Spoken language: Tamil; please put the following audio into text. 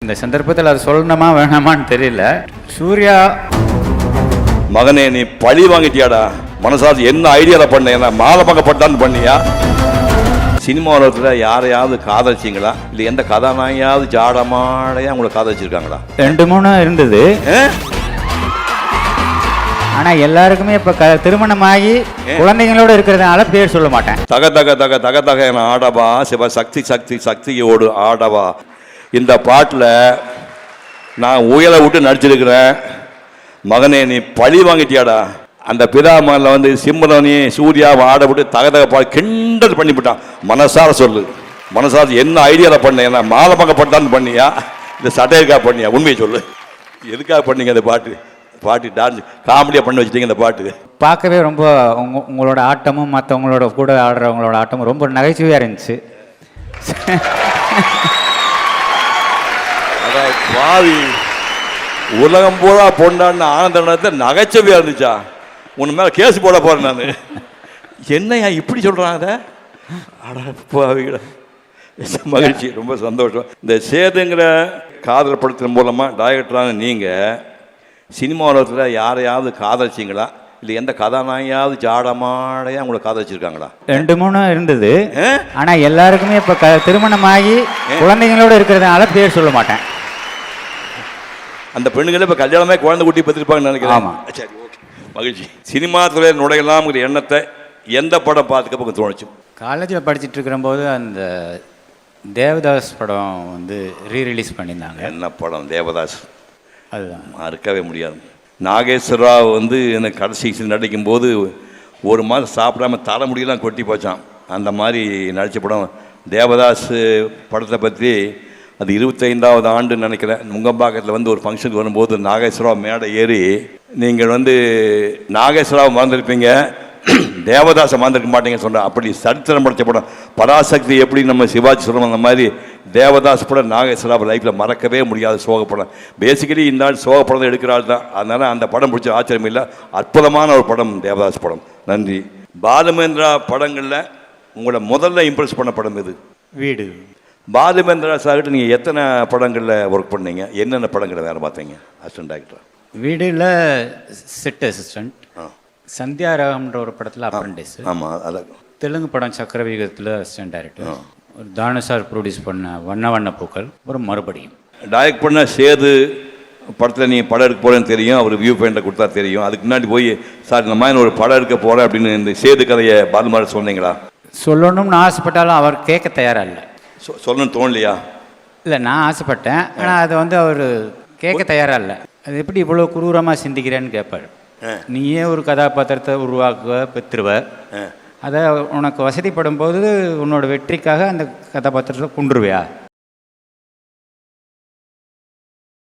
இந்த சந்தர்ப்பத்தில் அது சொல்லணுமா வேணாமான்னு தெரியல. சூர்யா மகனே, நீ பழி வாங்கிட்டியாடா. மனசாட்சி என்ன ஐடியாவில் பண்ண? என்ன மாலை பங்கப்பட்டான்னு பண்ணியா? சினிமா உலகத்தில் யாரையாவது காதலிச்சிங்களா? இல்லை எந்த கதாநாயகியாவது ஜாடமாடையா உங்களை காதலிச்சிருக்காங்களா? 2-3 இருந்தது. ஆனால் எல்லாருக்குமே இப்போ திருமணமாகி குழந்தைங்களோட இருக்கிறதுனால பேர் சொல்ல மாட்டேன். தக தக தக தக தக என ஆடவா சிவ சக்தி சக்தி சக்தியோடு ஆடவா. இந்த பாட்டில் நான் உயலை விட்டு நடிச்சிருக்கிறேன். மகனே, நீ பழி வாங்கிட்டியாடா. அந்த பிதாமனில் வந்து சிம்ரனி சூர்யாவை ஆட விட்டு தகதக கிண்டல் பண்ணிவிட்டான். மனசார சொல்லு, மனசார என்ன ஐடியாவில் பண்ண? என்ன மாலை பங்கப்பட்டான்னு பண்ணியா? இந்த சட்டையருக்காக பண்ணியா? உண்மையை சொல்லு, எதுக்காக பண்ணீங்க அந்த பாட்டு டான்ஸ் காமெடியாக பண்ணி வச்சுட்டீங்க இந்த பாட்டு. பார்க்கவே ரொம்ப உங்களோட ஆட்டமும் மற்றவங்களோட கூட ஆடுறவங்களோட ஆட்டமும் ரொம்ப நகைச்சுவையாக இருந்துச்சு. அதான் பாவி உலகம் பூரா பொண்டான்னு ஆனந்த நடத்த நகைச்சுவையாக இருந்துச்சா? உன் மேலே கேஸ் போட போகிறேன் நான். என்னையா இப்படி சொல்கிறாங்க? மகிழ்ச்சி, ரொம்ப சந்தோஷம். இந்த சேதுங்கிற காதல் படத்தின் மூலமாக டைரக்டரான நீங்கள் சினிமா உலகத்தில் யாரையாவது காதலிச்சிங்களா? இல்லை எந்த கதாநாயகியாவது ஜாடமாடையா உங்களை காதலிச்சிருக்காங்களா? 2-3 இருந்தது. ஆனால் எல்லாருக்குமே இப்போ திருமணமாகி குழந்தைங்களோட இருக்கிறதுனால பேர் சொல்ல மாட்டேன். அந்த பெண்களே இப்போ கல்யாணமே குழந்தை குட்டி பற்றிருப்பாங்கன்னு நினைக்கிறேன். ஆமாம், சரி, ஓகே, மகிழ்ச்சி. சினிமா துறையில் நுழையலாம்ங்கிற எண்ணத்தை எந்த படம் பார்த்துக்க தோணுச்சு? காலேஜில் படிச்சுட்டு இருக்கிறம்போது அந்த தேவதாஸ் படம் வந்து ரீரிலீஸ் பண்ணியிருந்தாங்க. என்ன படம் தேவதாஸ்? அதுதான் மறுக்கவே முடியாது. நாகேஸ்வரா வந்து எனக்கு கடைசி நடிக்கும்போது ஒரு மாதம் சாப்பிடாம தலைமுடியெல்லாம் கொட்டி போச்சான். அந்த மாதிரி நடித்த படம் தேவதாஸ். படத்தை பற்றி அது 25வது ஆண்டு நினைக்கிறேன். நுங்கம்பாக்கத்தில் வந்து ஒரு ஃபங்க்ஷனுக்கு வரும்போது நாகேஸ்வரா மேடை ஏறி, நீங்கள் வந்து நாகேஸ்வராவை மறந்துருப்பீங்க, தேவதாசை மறந்துருக்க மாட்டீங்கன்னு சொன்னேன். அப்படி சரித்திரம் படைச்ச படம். பராசக்தி எப்படி நம்ம சிவாஜி சொல்கிறோம், அந்த மாதிரி தேவதாஸ் படம் நாகேஸ்வரா லைஃப்பில் மறக்கவே முடியாத சோக படம். பேசிக்கலி இந்த ஆள் சோக படம் எடுக்கிற ஆள் தான். அதனால் அந்த படம் பிடிச்ச ஆச்சரியம் இல்லை. அற்புதமான ஒரு படம் தேவதாஸ் படம். நன்றி. பாலுமேந்திரா படங்களில் உங்களை முதல்ல இம்ப்ரெஸ் பண்ண படம் எது? வீடு. பாலுமேந்திரா சார்கிட்ட நீங்கள் எத்தனை படங்களில் ஒர்க் பண்ணீங்க? என்னென்ன படங்களை வேறு பார்த்தீங்க அசிஸ்டன்ட் டைரக்டர்? வீடில் செட் அசிஸ்டண்ட், சந்தியா ராகம்ன்ற ஒரு படத்தில் அப்ரண்டிஸ். ஆமாம், அதான். தெலுங்கு படம் சக்கரவியூகத்தில் அசிஸ்டன்ட் டைரக்டர். ஒரு தானுசார் ப்ரொடியூஸ் பண்ண வண்ண வண்ண பூக்கள் ஒரு மறுபடியும். டைரக்ட் பண்ண சேது படத்தில் நீங்கள் படம் எடுக்க போகிறேன்னு தெரியும். அவர் வியூ பாயிண்ட்டை கொடுத்தா தெரியும். அதுக்கு முன்னாடி போய் சார் இந்த மாதிரி ஒரு படம் எடுக்க போகிறேன் அப்படின்னு இந்த சேது கதையை பாலுமாரி சொன்னீங்களா? சொல்லணும்னு ஆசைப்பட்டாலும் அவர் கேட்க தயாராக இல்லை. சொல்லணும்னு தோணலையா? இல்லை, நான் ஆசைப்பட்டேன். ஆனால் அதை வந்து அவர் கேட்க தயாராக இல்லை. அது எப்படி இவ்வளோ குரூரமாக சிந்திக்கிறேன்னு கேட்பார். நீயே ஒரு கதாபாத்திரத்தை உருவாக்குவ, பெற்றுருவ, அதை உனக்கு வசதிப்படும் போது உன்னோட வெற்றிக்காக அந்த கதாபாத்திரத்தை கொண்டுருவியா